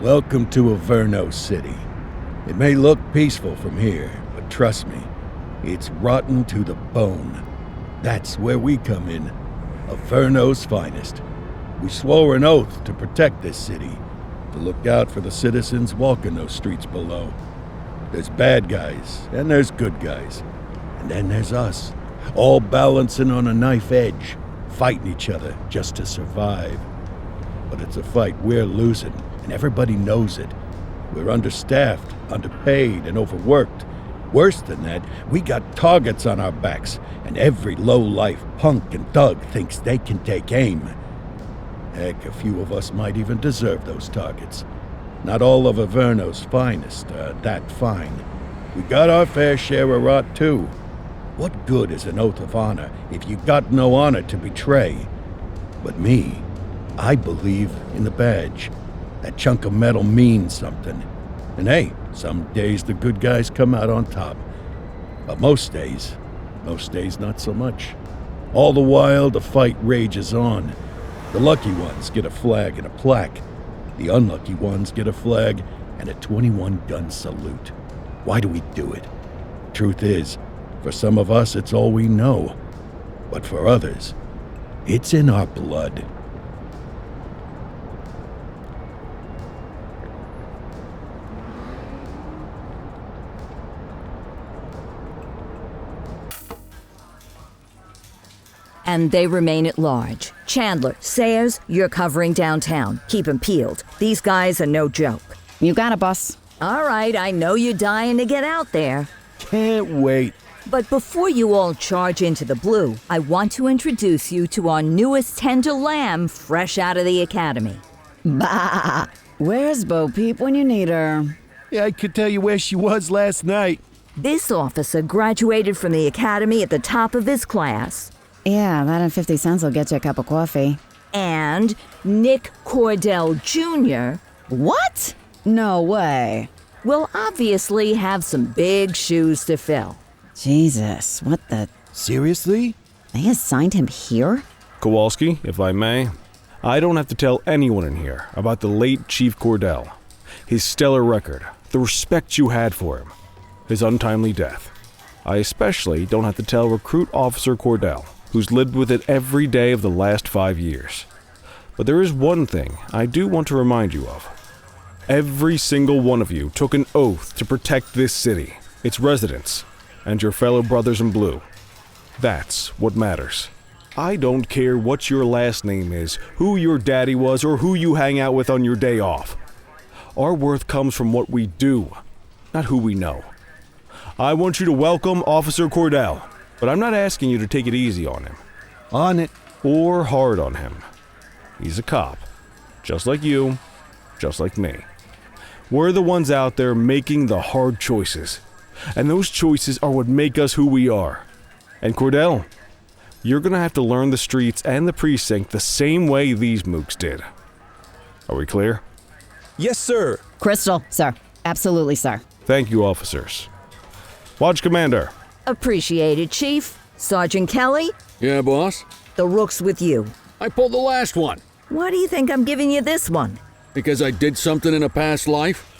Welcome to Averno City. It may look peaceful from here, but trust me, it's rotten to the bone. That's where we come in. Averno's finest. We swore an oath to protect this city, to look out for the citizens walking those streets below. There's bad guys, and there's good guys. And then there's us, all balancing on a knife edge, fighting each other just to survive. But it's a fight we're losing, and everybody knows it. We're understaffed, underpaid, and overworked. Worse than that, we got targets on our backs, and every low-life punk and thug thinks they can take aim. Heck, a few of us might even deserve those targets. Not all of Averno's finest are that fine. We got our fair share of rot, too. What good is an oath of honor if you got no honor to betray? But me, I believe in the badge. That chunk of metal means something. And hey, some days the good guys come out on top. But most days not so much. All the while, the fight rages on. The lucky ones get a flag and a plaque. The unlucky ones get a flag and a 21-gun salute. Why do we do it? Truth is, for some of us, it's all we know. But for others, it's in our blood. And they remain at large. Chandler, Sayers, you're covering downtown. Keep 'em peeled. These guys are no joke. You got it, boss. All right, I know you're dying to get out there. Can't wait. But before you all charge into the blue, I want to introduce you to our newest tender lamb fresh out of the academy. Bah! Where's Bo Peep when you need her? Yeah, I could tell you where she was last night. This officer graduated from the academy at the top of his class. Yeah, that and 50 cents will get you a cup of coffee. And Nick Cordell Jr. What? No way. will obviously have some big shoes to fill. Jesus, what the... Seriously? They assigned him here? Kowalski, if I may, I don't have to tell anyone in here about the late Chief Cordell, his stellar record, the respect you had for him, his untimely death. I especially don't have to tell Recruit Officer Cordell, who's lived with it every day of the last 5 years. But there is one thing I do want to remind you of. Every single one of you took an oath to protect this city, its residents, and your fellow brothers in blue. That's what matters. I don't care what your last name is, who your daddy was, or who you hang out with on your day off. Our worth comes from what we do, not who we know. I want you to welcome Officer Cordell, but I'm not asking you to take it easy on him. On it. Or hard on him. He's a cop, just like you, just like me. We're the ones out there making the hard choices, and those choices are what make us who we are. And Cordell, you're gonna have to learn the streets and the precinct the same way these mooks did. Are we clear? Yes, sir. Crystal, sir. Absolutely, sir. Thank you, officers. Watch Commander. Appreciated, Chief. Sergeant Kelly, Yeah, boss? the rook's with you. I pulled the last one. Why do you think I'm giving you this one? Because I did something in a past life?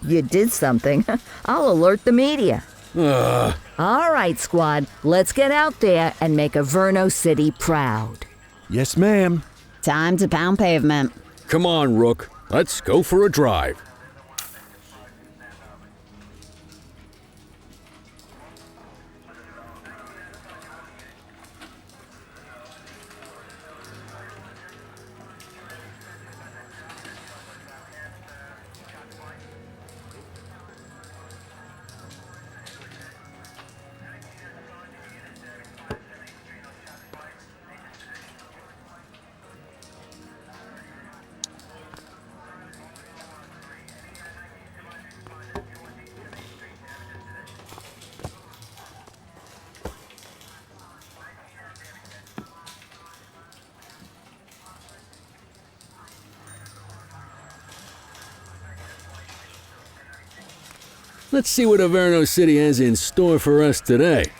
You did something. I'll alert the media. Ugh. All right, squad. Let's get out there and make Averno City proud. Yes, ma'am. Time to pound pavement. Come on, Rook. Let's go for a drive. Let's see what Averno City has in store for us today.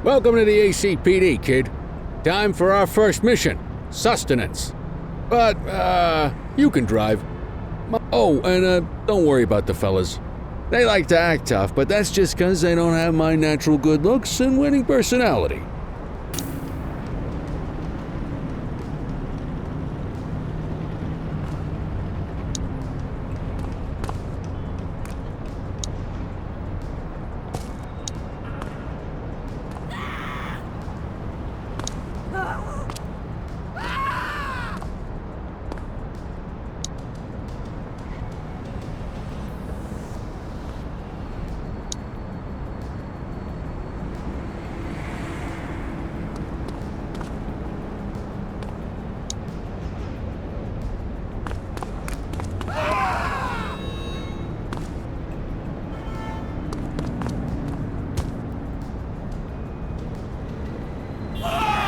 Welcome to the ACPD, kid. Time for our first mission, sustenance. But, you can drive. Oh, and don't worry about the fellas. They like to act tough, but that's just 'cause they don't have my natural good looks and winning personality.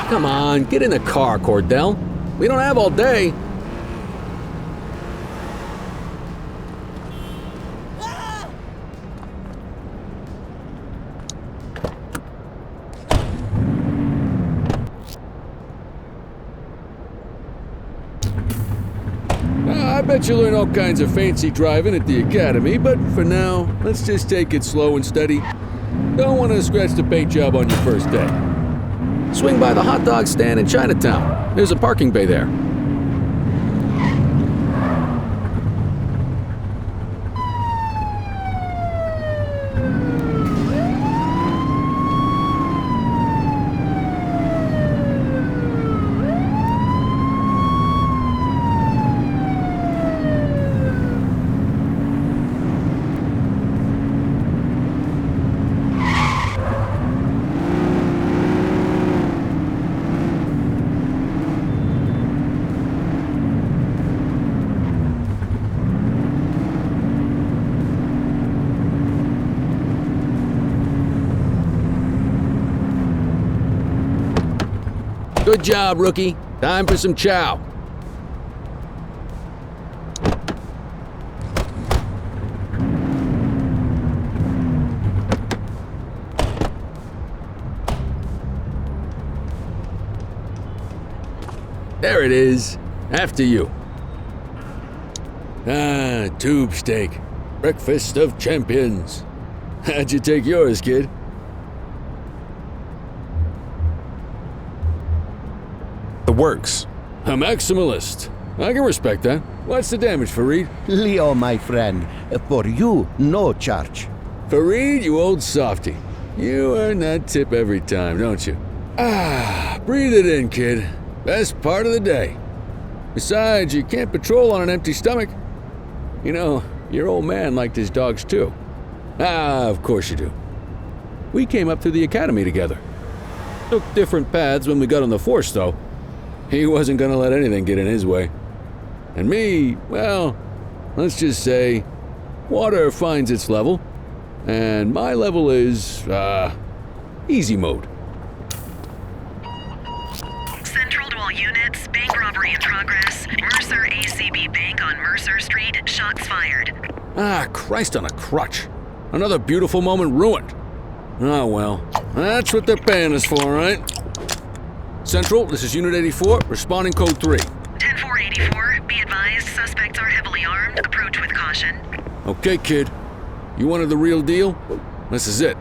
Come on, get in the car, Cordell. We don't have all day. I bet you learn all kinds of fancy driving at the academy, but for now, let's just take it slow and steady. Don't want to scratch the paint job on your first day. Swing by the hot dog stand in Chinatown. There's a parking bay there. Good job, rookie. Time for some chow. There it is. After you. Ah, tube steak. Breakfast of champions. How'd you take yours, kid? The works. A maximalist. I can respect that. What's the damage, Fareed? Leo, my friend, for you, no charge. Fareed, you old softy. You earn that tip every time, don't you? Ah, breathe it in, kid. Best part of the day. Besides, you can't patrol on an empty stomach. You know, your old man liked his dogs too. Ah, of course you do. We came up through the academy together. Took different paths when we got on the force, though. He wasn't gonna let anything get in his way. And me, well, let's just say, water finds its level, and my level is, easy mode. Central to all units, bank robbery in progress. Mercer ACB Bank on Mercer Street, shots fired. Ah, Christ on a crutch. Another beautiful moment ruined. Oh well, that's what they're paying us for, right? Central, this is Unit 84, responding code 3. 10-484, be advised, suspects are heavily armed, approach with caution. Okay, kid. You wanted the real deal? This is it.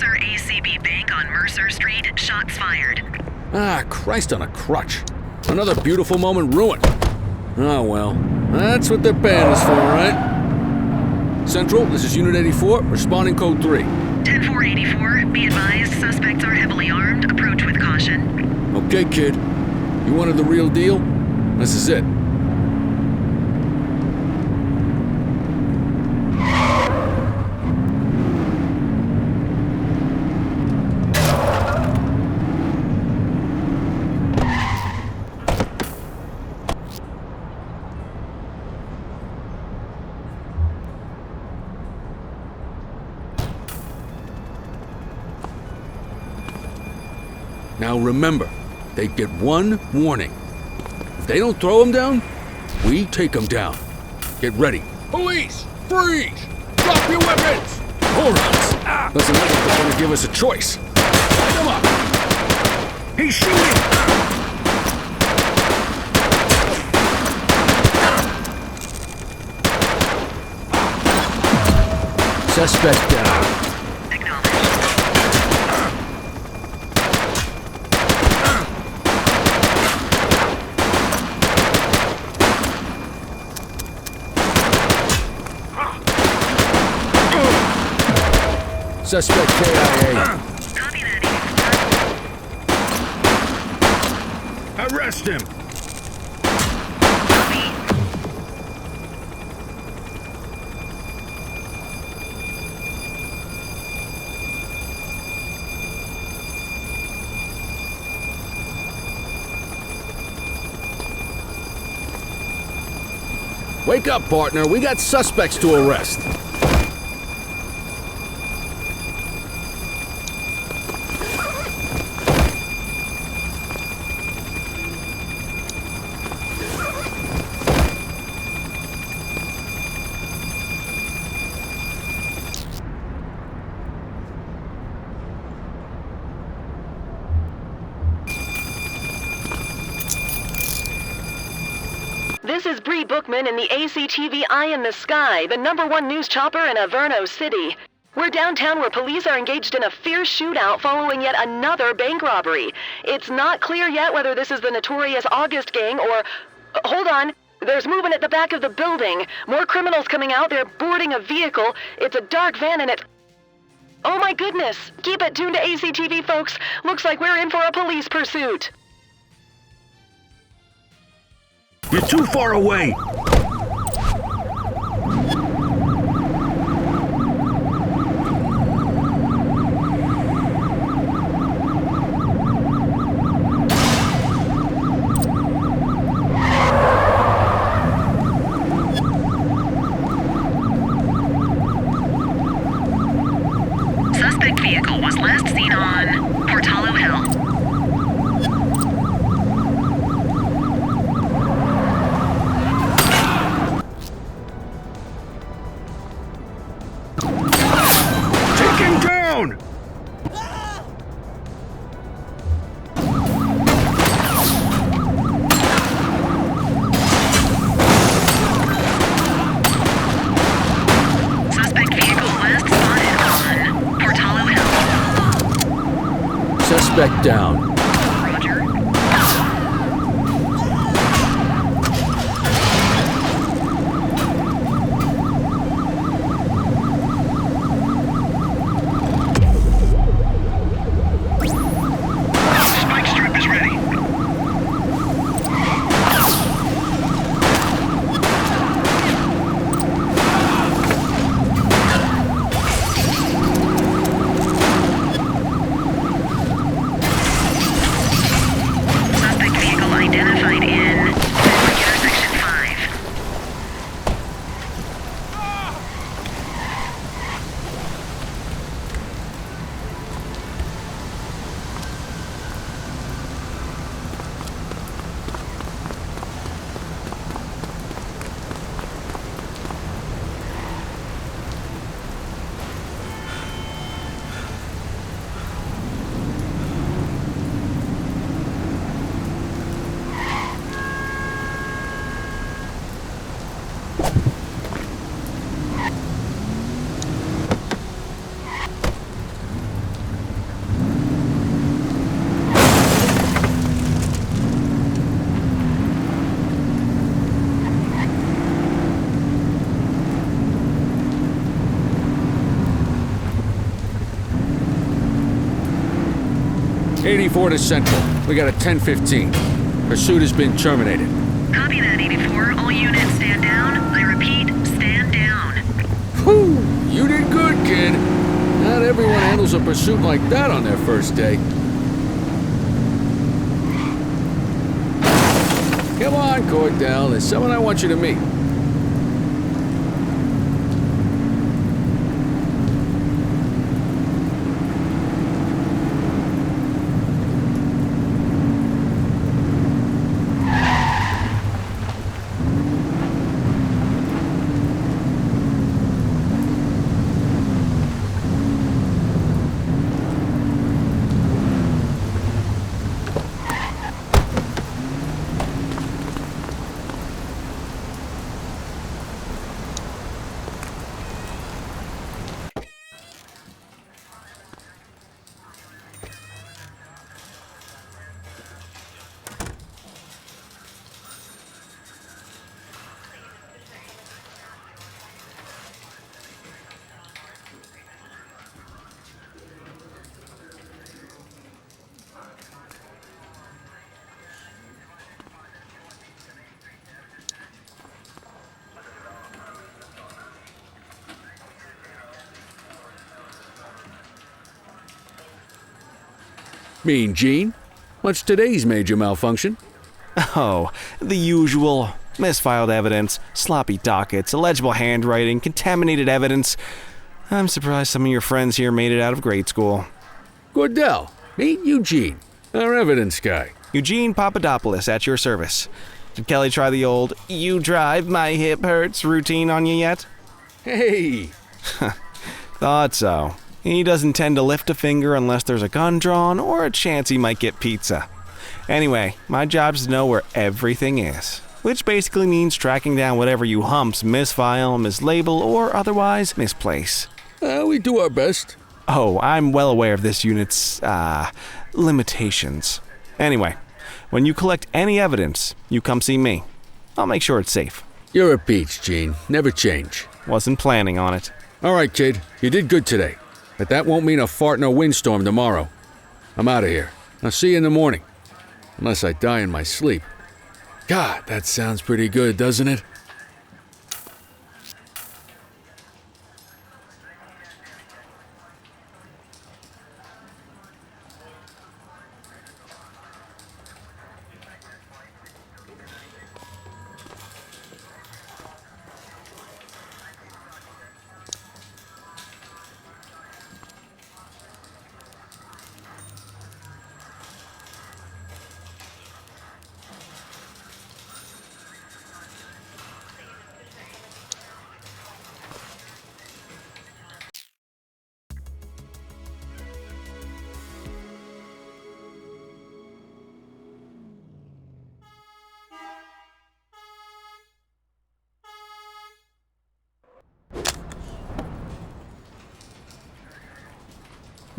Mercer ACB Bank on Mercer Street. Shots fired. Ah, Christ on a crutch. Another beautiful moment ruined. Oh well, that's what they're paying us for, right? Central, this is Unit 84, responding code 3. 10-484, be advised, suspects are heavily armed. Approach with caution. Okay, kid. You wanted the real deal? This is it. Now remember, they get one warning. If they don't throw them down, we take them down. Get ready. Police! Freeze! Drop your weapons! Morons! Doesn't look like they're gonna give us a choice. Light them up! He's shooting! Suspect down. Suspect KIA. Copy that, 84. Arrest him! Copy. Wake up, partner. We got suspects to arrest. This is Bree Bookman in the ACTV Eye in the Sky, the #1 news chopper in Averno City. We're downtown where police are engaged in a fierce shootout following yet another bank robbery. It's not clear yet whether this is the notorious August gang or... Hold on. There's movement at the back of the building. More criminals coming out. They're boarding a vehicle. It's a dark van and it's... Oh my goodness! Keep it tuned to ACTV, folks. Looks like we're in for a police pursuit. You're too far away! Suspect vehicle was last seen on Portalo Hill. Suspect down. Roger. Spike strip is ready. 84 to Central. We got a 10:15. Pursuit has been terminated. Copy that, 84. All units stand down. I repeat, stand down. Whew! You did good, kid. Not everyone handles a pursuit like that on their first day. Come on, Cordell. There's someone I want you to meet. Mean Gene? What's today's major malfunction? Oh, the usual. Misfiled evidence, sloppy dockets, illegible handwriting, contaminated evidence. I'm surprised some of your friends here made it out of grade school. Cordell, meet Eugene, our evidence guy. Eugene Papadopoulos at your service. Did Kelly try the old, "you drive, my hip hurts" routine on you yet? Hey! Thought so. He doesn't tend to lift a finger unless there's a gun drawn or a chance he might get pizza. Anyway, my job's to know where everything is, which basically means tracking down whatever you humps misfile, mislabel, or otherwise misplace. We do our best. Oh, I'm well aware of this unit's, limitations. Anyway, when you collect any evidence, you come see me. I'll make sure it's safe. You're a peach, Gene. Never change. Wasn't planning on it. All right, kid. You did good today. But that won't mean a fart in a windstorm tomorrow. I'm out of here. I'll see you in the morning. Unless I die in my sleep. God, that sounds pretty good, doesn't it?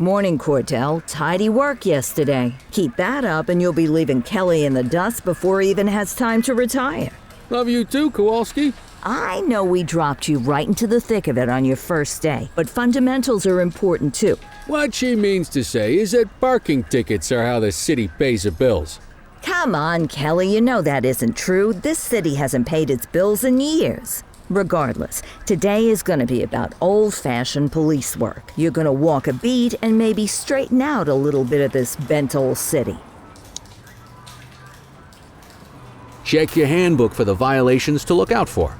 Morning, Cordell. Tidy work yesterday. Keep that up and you'll be leaving Kelly in the dust before he even has time to retire. Love you too, Kowalski. I know we dropped you right into the thick of it on your first day, but fundamentals are important too. What she means to say is that parking tickets are how the city pays the bills. Come on, Kelly, you know that isn't true. This city hasn't paid its bills in years. Regardless, today is going to be about old-fashioned police work. You're going to walk a beat and maybe straighten out a little bit of this bent old city. Check your handbook for the violations to look out for.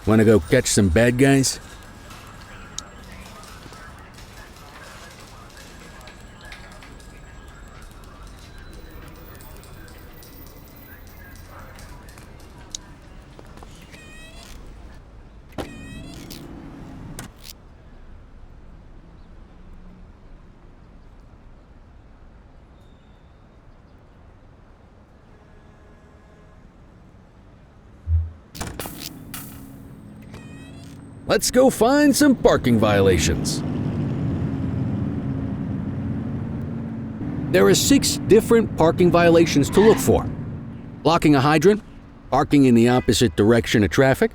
Wanna go catch some bad guys? Let's go find some parking violations. There are 6 different parking violations to look for. Blocking a hydrant, parking in the opposite direction of traffic,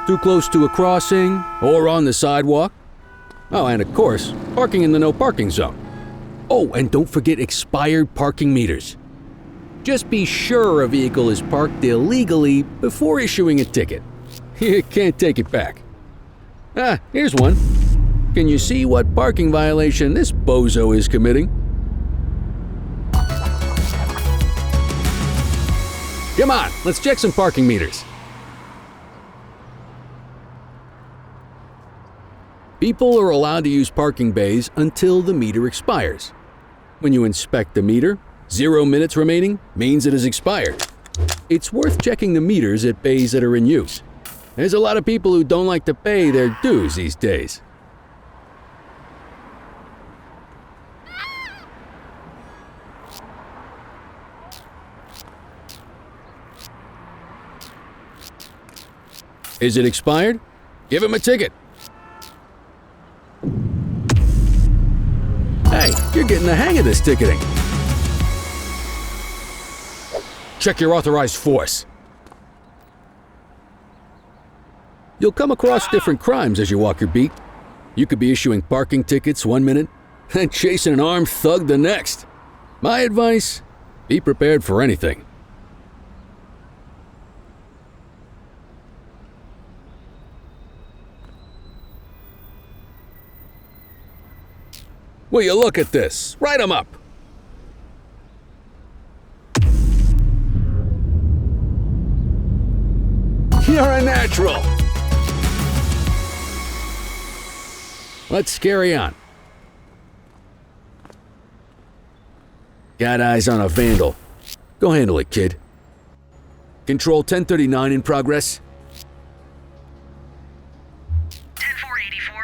too close to a crossing or on the sidewalk. Oh, and of course, parking in the no parking zone. Oh, and don't forget expired parking meters. Just be sure a vehicle is parked illegally before issuing a ticket. You can't take it back. Ah, here's one. Can you see what parking violation this bozo is committing? Come on, let's check some parking meters. People are allowed to use parking bays until the meter expires. When you inspect the meter, 0 minutes remaining means it has expired. It's worth checking the meters at bays that are in use. There's a lot of people who don't like to pay their dues these days. Is it expired? Give him a ticket. Hey, you're getting the hang of this ticketing. Check your authorized force. You'll come across different crimes as you walk your beat. You could be issuing parking tickets 1 minute and chasing an armed thug the next. My advice, be prepared for anything. Will you look at this? Write 'em up. You're a natural. Let's carry on. Got eyes on a vandal. Go handle it, kid. Control 1039 in progress. 10484.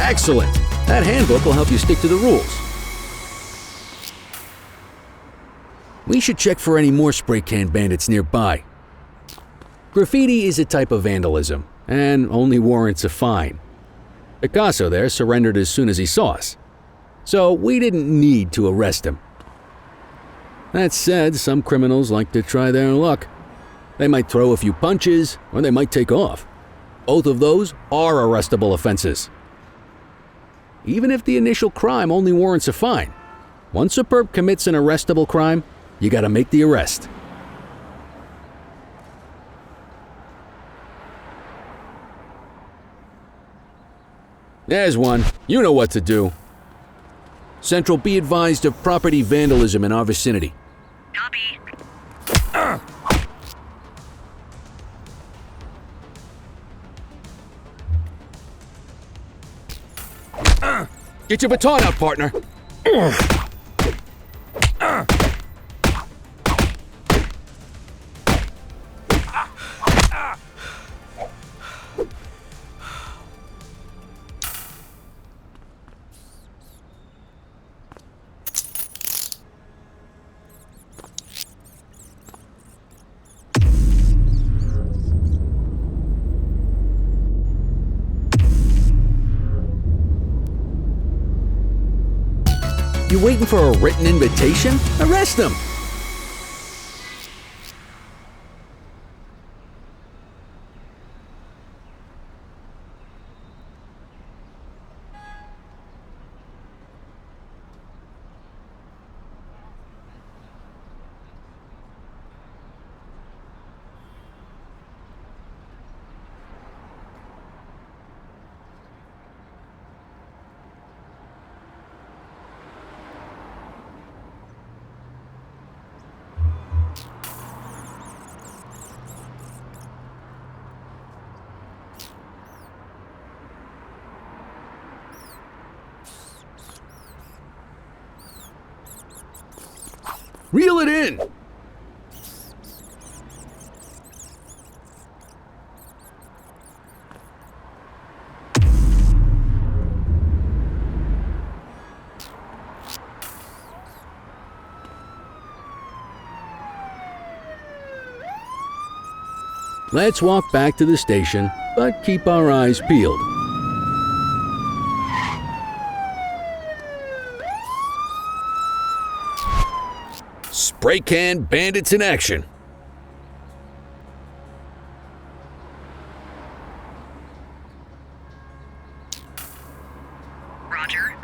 Excellent. That handbook will help you stick to the rules. We should check for any more spray can bandits nearby. Graffiti is a type of vandalism and only warrants a fine. Picasso there surrendered as soon as he saw us, so we didn't need to arrest him. That said, some criminals like to try their luck. They might throw a few punches or they might take off. Both of those are arrestable offenses. Even if the initial crime only warrants a fine, once a perp commits an arrestable crime, you gotta make the arrest. There's one. You know what to do. Central, be advised of property vandalism in our vicinity. Copy. Get your baton out, partner. You waiting for a written invitation? Arrest them! Reel it in! Let's walk back to the station, but keep our eyes peeled. Spray can bandits in action. Roger.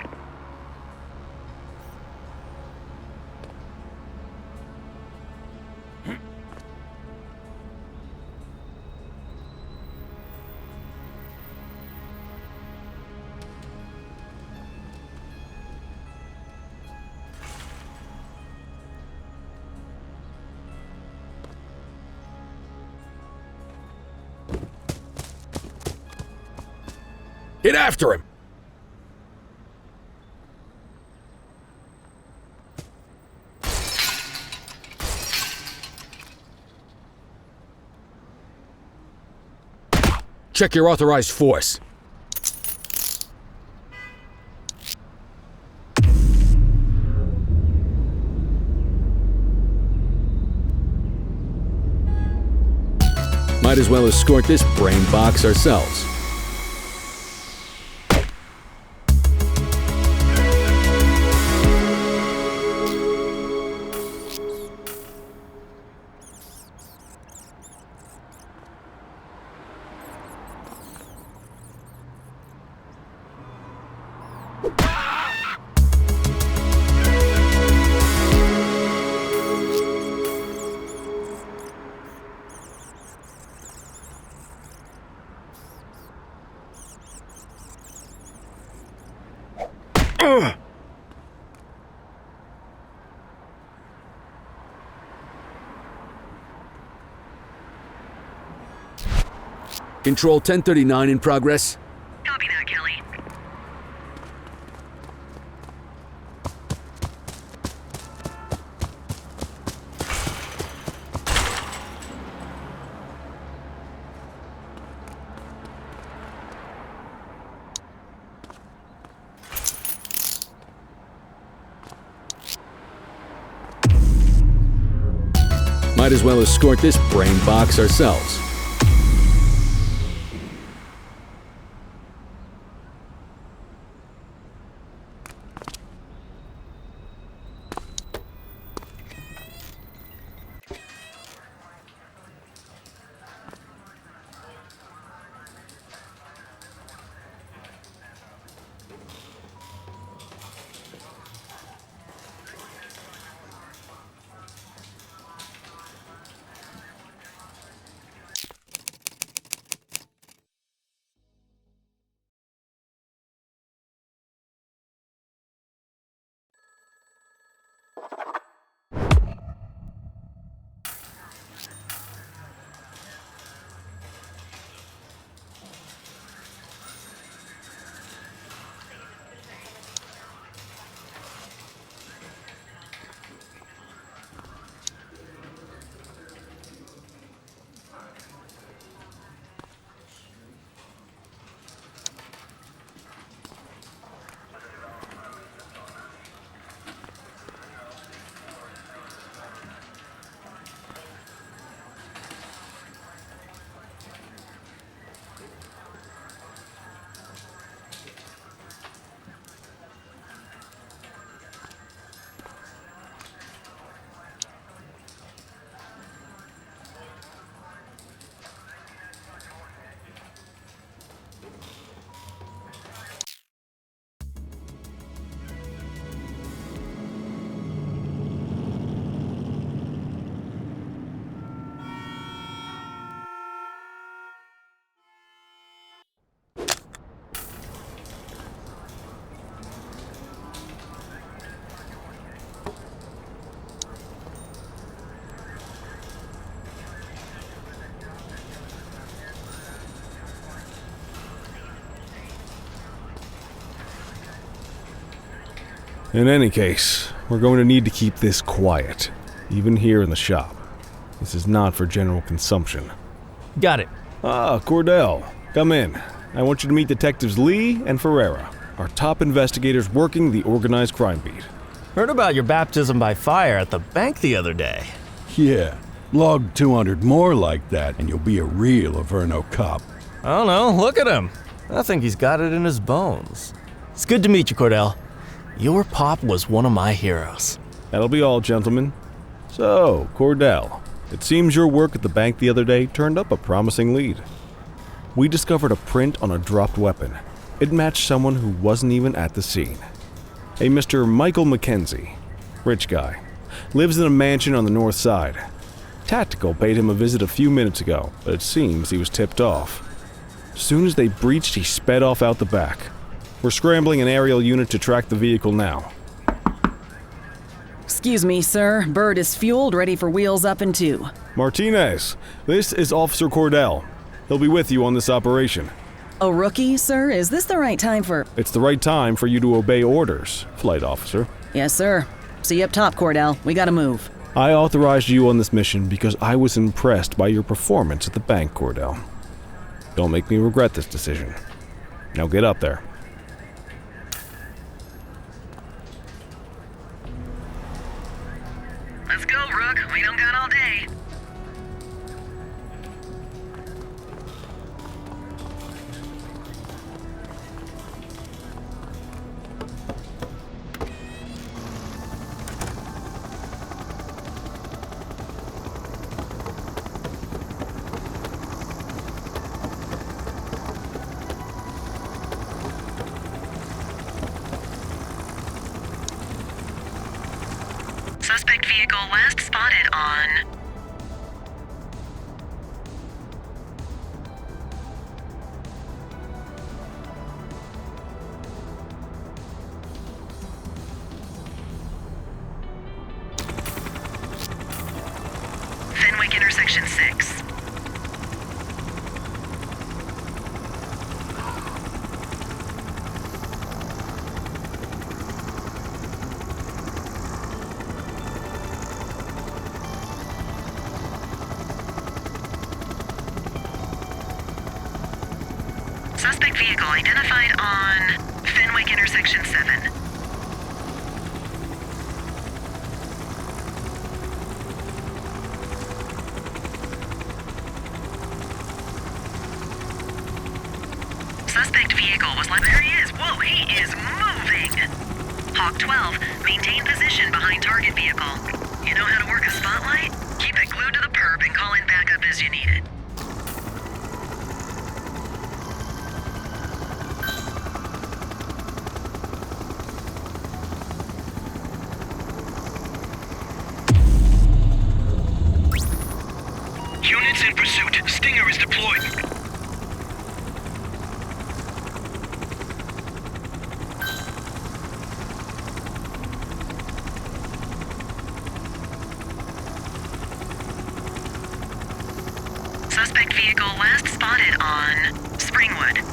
Get after him! Check your authorized force. Might as well escort this brain box ourselves. Control 1039 in progress. Copy that, Kelly. Might as well escort this brain box ourselves. In any case, we're going to need to keep this quiet. even here in the shop. This is not for general consumption. Got it. Ah, Cordell, come in. I want you to meet Detectives Lee and Ferreira, our top investigators working the organized crime beat. Heard about your baptism by fire at the bank the other day. Yeah, log 200 more like that and you'll be a real Averno cop. I don't know, look at him. I think he's got it in his bones. It's good to meet you, Cordell. Your pop was one of my heroes. That'll be all, gentlemen. So, Cordell, it seems your work at the bank the other day turned up a promising lead. We discovered a print on a dropped weapon. It matched someone who wasn't even at the scene. A Mr. Michael McKenzie, rich guy, lives in a mansion on the north side. Tactical paid him a visit a few minutes ago, but it seems he was tipped off. As soon as they breached, he sped off out the back. We're scrambling an aerial unit to track the vehicle now. Excuse me, sir. Bird is fueled, ready for wheels up in 2. Martinez, this is Officer Cordell. He'll be with you on this operation. A rookie, sir? Is this the right time for... It's the right time for you to obey orders, Flight Officer. Yes, sir. See you up top, Cordell. We gotta move. I authorized you on this mission because I was impressed by your performance at the bank, Cordell. Don't make me regret this decision. Now get up there. Let's go, Rook. We don't got all day. Suspect vehicle last spotted on... Fenwick intersection 6. Suspect vehicle identified on Fenwick intersection 7. Suspect vehicle was left. There he is. Whoa, he is moving. Hawk 12, maintain position behind target vehicle. You know how to work a spotlight? Keep it glued to the perp and call in backup as you need it. Units in pursuit. Stinger is deployed. Suspect vehicle last spotted on Springwood.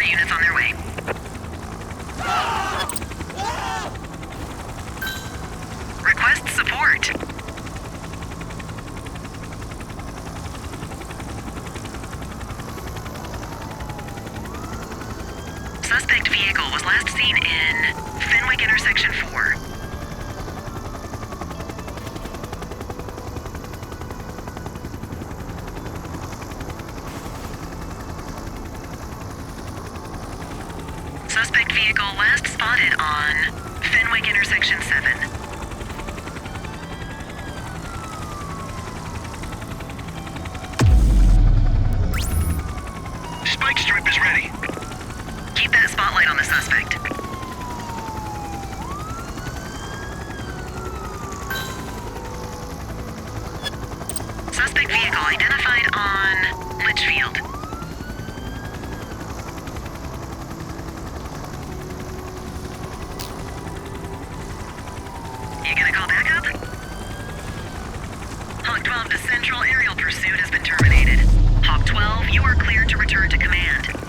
Units on their way. Request support. Suspect vehicle was last seen in Fenwick intersection 4. Suspect vehicle last spotted on Fenwick intersection 7. Spike strip is ready. Keep that spotlight on the suspect. Suspect vehicle identified on Litchfield. You gonna call backup? Hawk 12 to Central, aerial pursuit has been terminated. Hawk 12, you are cleared to return to command.